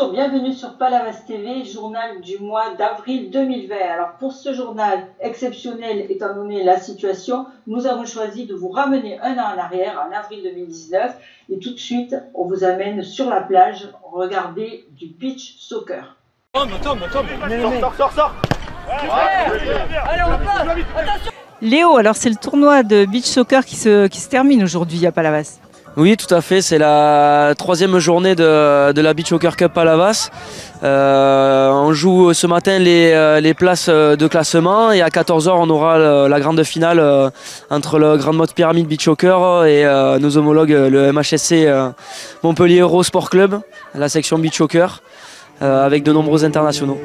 Bonjour, bienvenue sur Palavas TV, journal du mois d'avril 2020. Alors pour ce journal exceptionnel, étant donné la situation, nous avons choisi de vous ramener un an en arrière, en avril 2019. Et tout de suite, on vous amène sur la plage, regarder du beach soccer. Sors. Allez, on passe. Attention. Léo, alors c'est le tournoi de beach soccer qui se termine aujourd'hui à Palavas. Oui, tout à fait. C'est la troisième journée de la Beach Soccer Cup Palavas. On joue ce matin les places de classement et à 14 h on aura la grande finale entre le Grande Motte Pyramide Beach Soccer et nos homologues le MHSC Montpellier Euro Sport Club, la section Beach Soccer, avec de nombreux internationaux.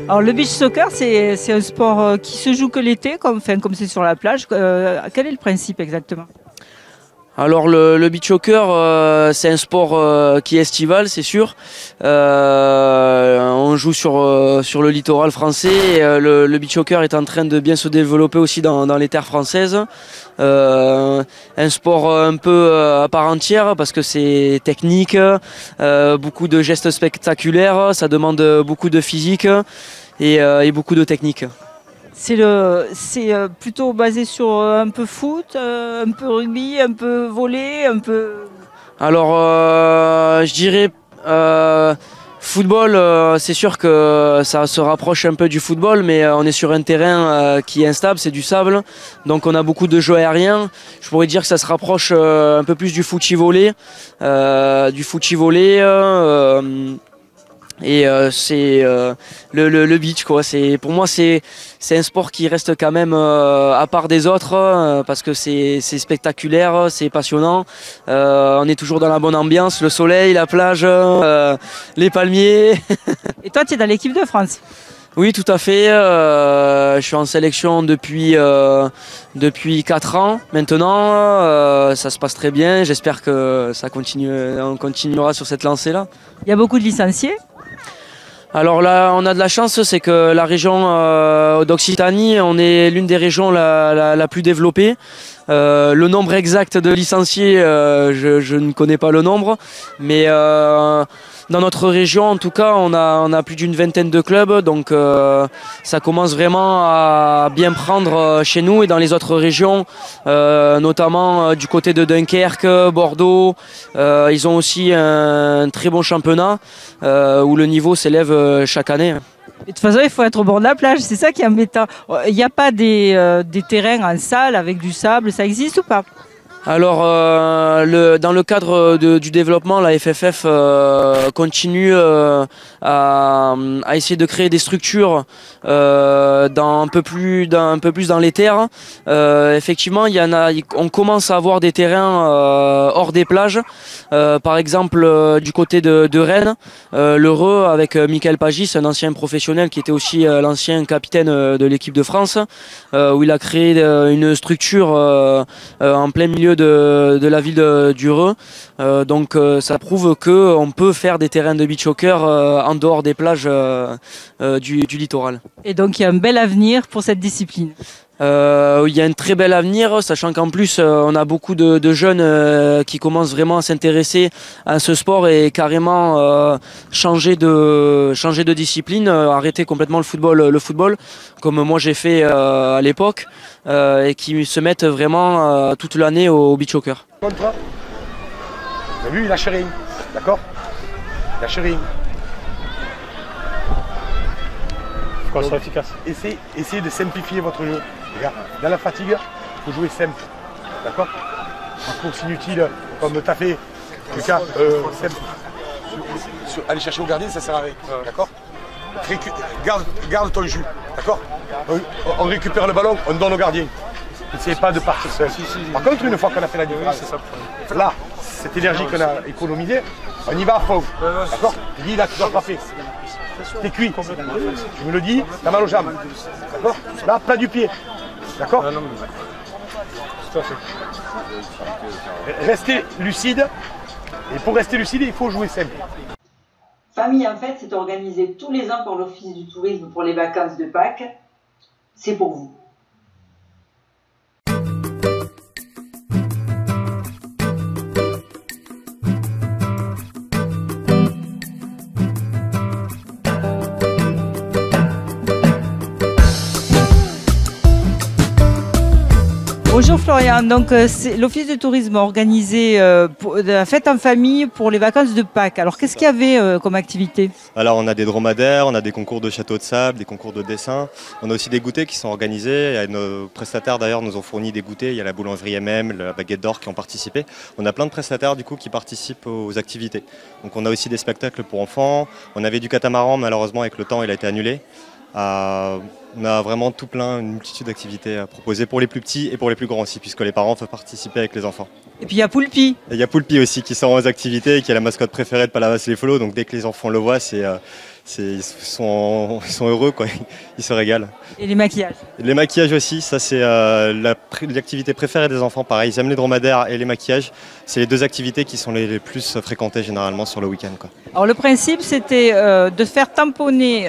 Alors le beach soccer, c'est un sport qui se joue que l'été, comme c'est sur la plage. Quel est le principe exactement ? Alors le beach soccer, c'est un sport qui est estival, c'est sûr. On joue sur le littoral français. Et, le beach soccer est en train de bien se développer aussi dans les terres françaises. Un sport un peu à part entière parce que c'est technique, beaucoup de gestes spectaculaires, ça demande beaucoup de physique et beaucoup de technique. C'est plutôt basé sur un peu foot, un peu rugby, un peu volley, un peu... Alors je dirais football, c'est sûr que ça se rapproche un peu du football, mais on est sur un terrain qui est instable, c'est du sable, donc on a beaucoup de jeux aériens. Je pourrais dire que ça se rapproche un peu plus du footy-volley, et c'est le beach quoi. Pour moi c'est un sport qui reste quand même à part des autres parce que c'est spectaculaire, c'est passionnant. On est toujours dans la bonne ambiance, le soleil, la plage, les palmiers. Et toi tu es dans l'équipe de France ? Oui, tout à fait. Je suis en sélection depuis 4 ans maintenant. Ça se passe très bien. J'espère que on continuera sur cette lancée-là. Il y a beaucoup de licenciés ? Alors là, on a de la chance, c'est que la région d'Occitanie, on est l'une des régions la plus développée. Le nombre exact de licenciés, je ne connais pas le nombre, mais dans notre région, en tout cas, on a plus d'une vingtaine de clubs, donc ça commence vraiment à bien prendre chez nous et dans les autres régions, notamment du côté de Dunkerque, Bordeaux. Ils ont aussi un très bon championnat où le niveau s'élève chaque année. Et de toute façon, il faut être au bord de la plage, c'est ça qui est embêtant. Il n'y a pas des terrains en salle avec du sable, ça existe ou pas ? Alors, dans le cadre du développement, la FFF continue à essayer de créer des structures un peu plus dans les terres. Effectivement, on commence à avoir des terrains hors des plages. Par exemple, du côté de Rennes, l'Heureux avec Michael Pagis, un ancien professionnel qui était aussi l'ancien capitaine de l'équipe de France, où il a créé une structure en plein milieu de la ville d'Heureux. Donc ça prouve qu'on peut faire des terrains de beach soccer en dehors des plages du littoral. Et donc il y a un bel avenir pour cette discipline. Il y a un très bel avenir, sachant qu'en plus on a beaucoup de jeunes qui commencent vraiment à s'intéresser à ce sport et carrément changer de discipline, arrêter complètement le football comme moi j'ai fait à l'époque, et qui se mettent vraiment toute l'année au beach soccer. Contre. Vous avez vu, il lâche rien, d'accord ? Il lâche rien. Qu'on soit efficace. Essayez de simplifier votre jeu. Les gars, dans la fatigue, il faut jouer simple. D'accord ? En course inutile, comme tu as fait, Lucas, simple. Aller chercher au gardien, ça sert à rien. D'accord ? Garde ton jus. D'accord ? On récupère le ballon, on donne au gardien. N'essayez pas de partir seul. Par contre, une fois qu'on a fait la différence, là, cette énergie qu'on a économisée, on y va à fond. D'accord ? Je dis là, tu dois frapper. T'es cuit. Tu me le dis, t'as mal aux jambes. D'accord ? Là, plat du pied. D'accord ? Restez lucide. Et pour rester lucide, il faut jouer simple. Famille en fait, c'est organisé tous les ans par l'Office du tourisme pour les vacances de Pâques. C'est pour vous. Florian, donc l'Office de tourisme a organisé la fête en famille pour les vacances de Pâques. Alors qu'est-ce qu'il y avait comme activité? Alors on a des dromadaires, on a des concours de château de sable, des concours de dessin. On a aussi des goûters qui sont organisés. Et nos prestataires d'ailleurs nous ont fourni des goûters. Il y a la boulangerie MM, la baguette d'or qui ont participé. On a plein de prestataires du coup qui participent aux activités. Donc on a aussi des spectacles pour enfants. On avait du catamaran, malheureusement avec le temps il a été annulé. On a vraiment tout plein, une multitude d'activités à proposer pour les plus petits et pour les plus grands aussi, puisque les parents peuvent participer avec les enfants. Et puis il y a Poulpi. Il y a Poulpi aussi qui sort aux activités et qui est la mascotte préférée de Palavas-les-Flots. Donc dès que les enfants le voient, ils sont heureux, quoi. Ils se régalent. Et les maquillages? Les maquillages aussi, ça c'est l'activité préférée des enfants. Pareil, ils aiment les dromadaires et les maquillages. C'est les deux activités qui sont les plus fréquentées généralement sur le week-end, quoi. Alors le principe c'était de faire tamponner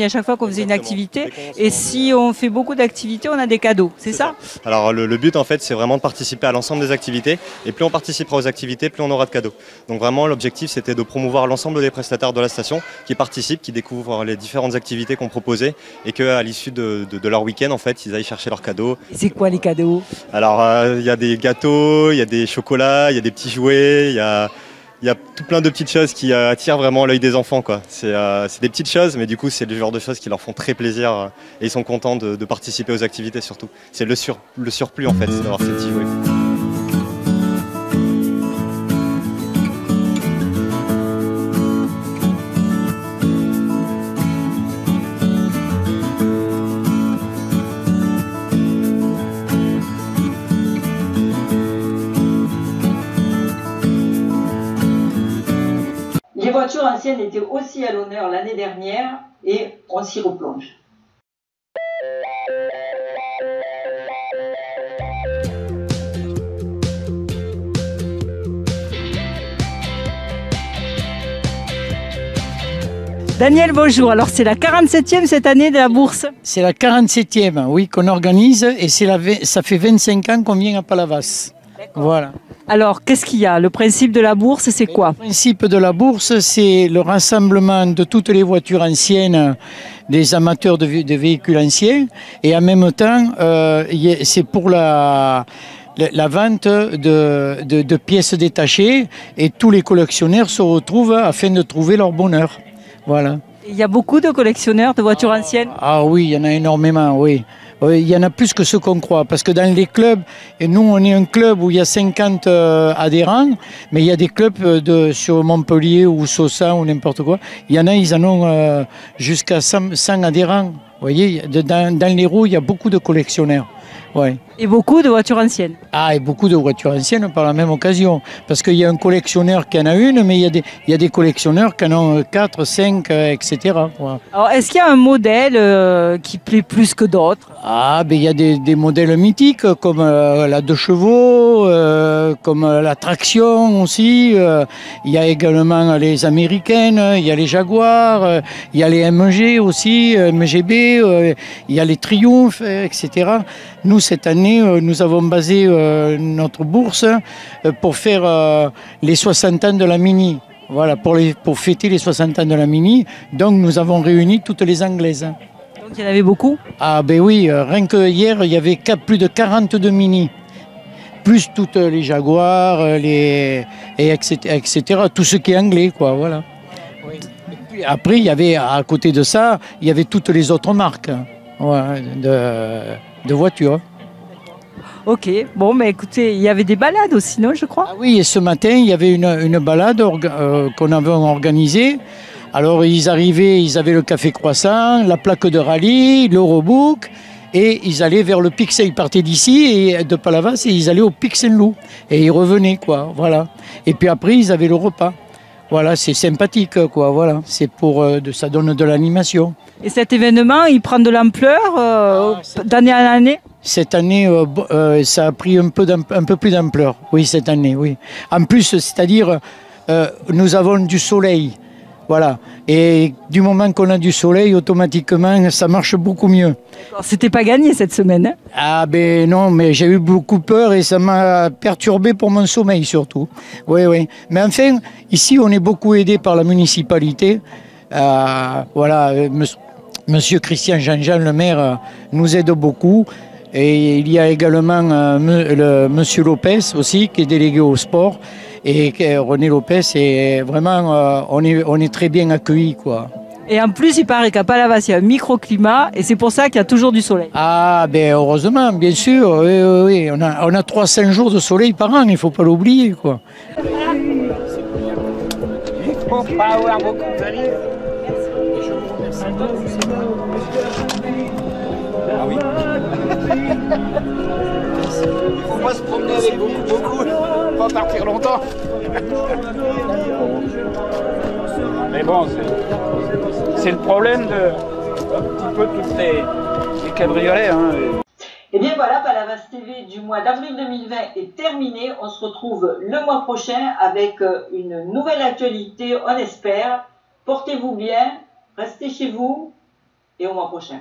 à chaque fois qu'on faisait une activité, et si on fait beaucoup d'activités, on a des cadeaux, c'est ça? Alors le but en fait c'est vraiment de participer à l'ensemble des activités, et plus on participera aux activités, plus on aura de cadeaux. Donc vraiment l'objectif c'était de promouvoir l'ensemble des prestataires de la station qui participent, qui découvrent les différentes activités qu'on proposait, et qu'à l'issue de leur week-end en fait ils aillent chercher leurs cadeaux. Et c'est quoi les cadeaux? Alors il y a des gâteaux, il y a des chocolats, il y a des petits jouets, il y a tout plein de petites choses qui attirent vraiment l'œil des enfants, quoi. C'est des petites choses, mais du coup, c'est le genre de choses qui leur font très plaisir et ils sont contents de participer aux activités surtout. C'est le surplus, en fait, c'est d'avoir ces petits jouets. Les voitures anciennes étaient aussi à l'honneur l'année dernière et on s'y replonge. Daniel, bonjour. Alors c'est la 47e cette année de la bourse? C'est la 47e, oui, qu'on organise, et ça fait 25 ans qu'on vient à Palavas. Voilà. Alors, qu'est-ce qu'il y a? Le principe de la bourse, c'est quoi? Le principe de la bourse, c'est le rassemblement de toutes les voitures anciennes, des amateurs de véhicules anciens, et en même temps, c'est pour la vente de pièces détachées, et tous les collectionneurs se retrouvent afin de trouver leur bonheur. Voilà. Il y a beaucoup de collectionneurs de voitures anciennes? Ah oui, il y en a énormément, oui. Il y en a plus que ce qu'on croit, parce que dans les clubs, et nous on est un club où il y a 50 adhérents, mais il y a des clubs sur Montpellier ou Sosa ou n'importe quoi, il y en a, ils en ont jusqu'à 100 adhérents. Vous voyez, dans l'Hérault, il y a beaucoup de collectionneurs. Ouais. Et beaucoup de voitures anciennes? Ah, et beaucoup de voitures anciennes par la même occasion. Parce qu'il y a un collectionneur qui en a une, mais il y a des collectionneurs qui en ont 4, 5, etc. Ouais. Alors, est-ce qu'il y a un modèle qui plaît plus que d'autres? Ah, ben il y a des modèles mythiques comme la 2 chevaux, comme la traction aussi. Il y a également les américaines, il y a les Jaguars, il y a les MG aussi, MGB, il y a les Triumph, etc. Nous, cette année, nous avons basé notre bourse pour faire les 60 ans de la Mini. Voilà, pour fêter les 60 ans de la Mini. Donc, nous avons réuni toutes les Anglaises. Donc, il y en avait beaucoup? Ah, ben oui, rien que hier, il y avait plus de 42 Mini. Plus toutes les Jaguars, etc. Tout ce qui est anglais, quoi, voilà. Oui. Et puis, après, il y avait, à côté de ça, il y avait toutes les autres marques, ouais, de voitures. Ok, bon, mais écoutez, il y avait des balades aussi, non, je crois? Ah oui, et ce matin, il y avait une balade qu'on avait organisée. Alors, ils arrivaient, ils avaient le café croissant, la plaque de rallye, l'Eurobook, et ils allaient vers le Pixel. Ils partaient d'ici, et de Palavas, et ils allaient au Pixel-Loup. Et ils revenaient, quoi, voilà. Et puis après, ils avaient le repas. Voilà, c'est sympathique, quoi, voilà. C'est ça donne de l'animation. Et cet événement, il prend de l'ampleur d'année en année? Cette année, ça a pris un peu plus d'ampleur, oui, cette année, oui. En plus, c'est-à-dire, nous avons du soleil, voilà. Et du moment qu'on a du soleil, automatiquement, ça marche beaucoup mieux. C'était pas gagné cette semaine, hein? Ah ben non, mais j'ai eu beaucoup peur et ça m'a perturbé pour mon sommeil surtout. Oui, oui. Mais enfin, ici, on est beaucoup aidé par la municipalité. Voilà, Monsieur Christian Jean-Jean, le maire, nous aide beaucoup. Et il y a également Monsieur Lopez aussi, qui est délégué au sport. Et René Lopez, est vraiment, on est très bien accueillis, quoi. Et en plus, il paraît qu'à Palavas, il y a un microclimat et c'est pour ça qu'il y a toujours du soleil. Ah, ben heureusement, bien sûr. Oui. On a 3-5 jours de soleil par an, il ne faut pas l'oublier, quoi. Il ne faut pas avoir beaucoup de Ah oui. Il faut pas se promener avec beaucoup, pas partir longtemps. Mais bon, c'est le problème de un petit peu toutes les cabriolets. Hein. Et bien voilà, Palavas TV du mois d'avril 2020 est terminé. On se retrouve le mois prochain avec une nouvelle actualité, on espère. Portez-vous bien, restez chez vous et au mois prochain.